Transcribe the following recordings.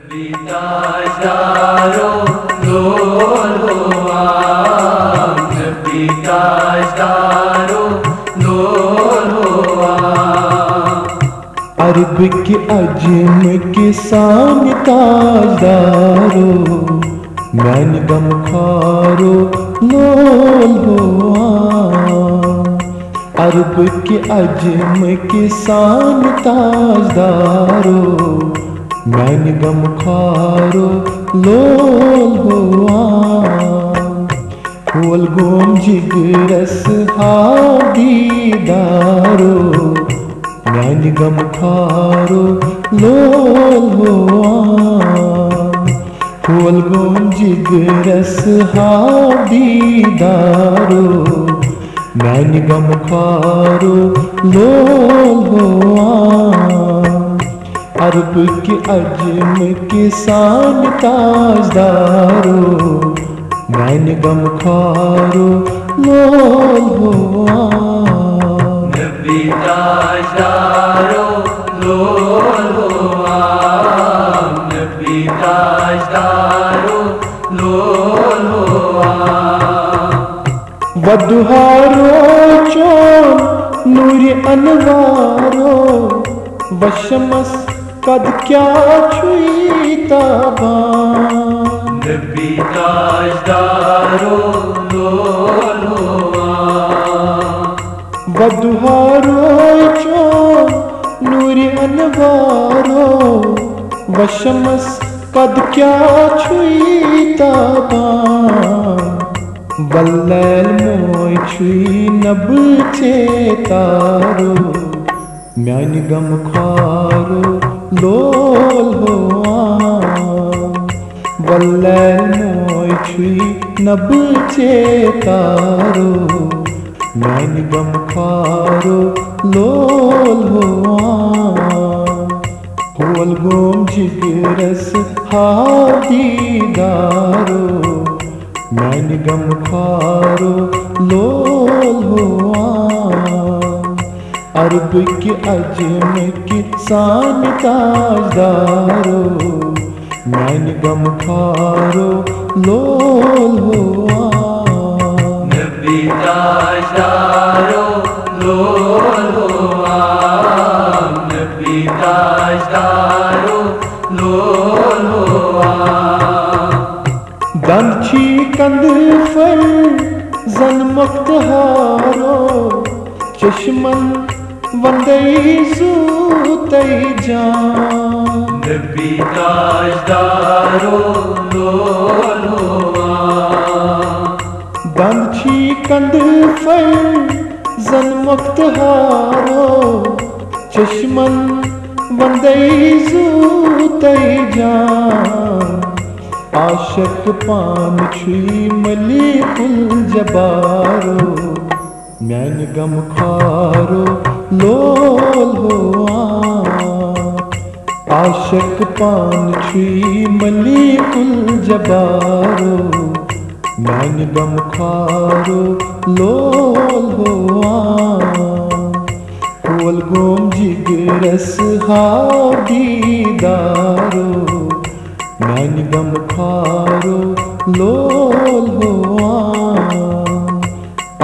نبی تاجدارو لولو آم، نبی تاجدارو لولو آم، عرب کے عجم کے سان تاجدارو میان غم خوارو لولو آم، عرب کے عجم کے سان تاجدارو میان غم خوارو لولو آم، والگوم جگرس دیدارو میان غم خوارو لولو آم، والگوم جگرس دیدارو میان غم خوارو لولو آم، عرب کے عجم کے سان تاجدارو میان غم خوارو لولو آم، نبی تاجدارو لولو آم، نبی تاجدارو لولو آم، ودہارو چون نور انوارو وشمس قد کیا چھوئی تابان، نبی تاجدارو لولو آم، ودہارو چون نور انوارو وشمس قد کیا چھوئی تابان، واللیل موئی چھوئی نب تارو میان غم خوارو لولو آم، واللیل موئی چھوئی نب تارو میان غم خوارو لولو آم، والگوم جگرس دیدارو میان غم خوارو لولو آم، عرب کے عجم کے سان تاجدارو میان غم خوارو لولو آم، نبی تاجدارو لولو آم، نبی تاجدارو لولو آم، دند چھی کند فر زن مختہارو چشمن وندئی زوتی جان، نبی تاجدارو لولو آم، دند چھی کند فر زن مختہارو چشمن وندئی زوتی جان، عاشق پان چھوئی ملیک الجبارو میان غم خوارو لولو آم، عاشق پان چھوئی ملیک الجبارو میان غم خوارو لولو آم، والگوم جگرس دیدارو میان غم خوارو لولو آم،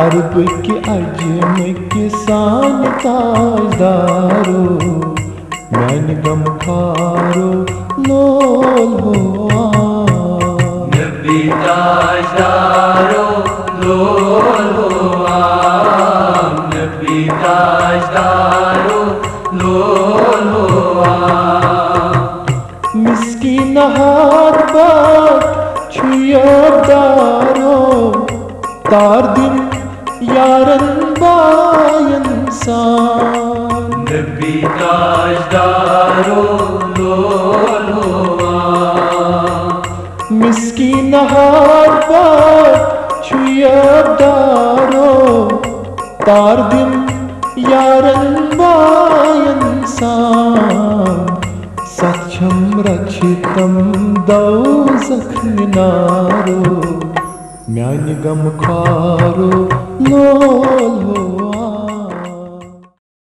عرب کے عجم کے سان تاجدارو میان غم خوارو لولو آم، نبی تاجدارو لولو آم، نبی تاجدارو لولو آم، مسکین ہاتھ بات چھوئی دارو تار دن یارن بائی انسان، نبی تاجدارو لولو آم، مسکین ہاتھ بات چھوئی دارو تار دن یارن بائی انسان، سچم رچتم دوزخ نارو میان غم خوارو لولو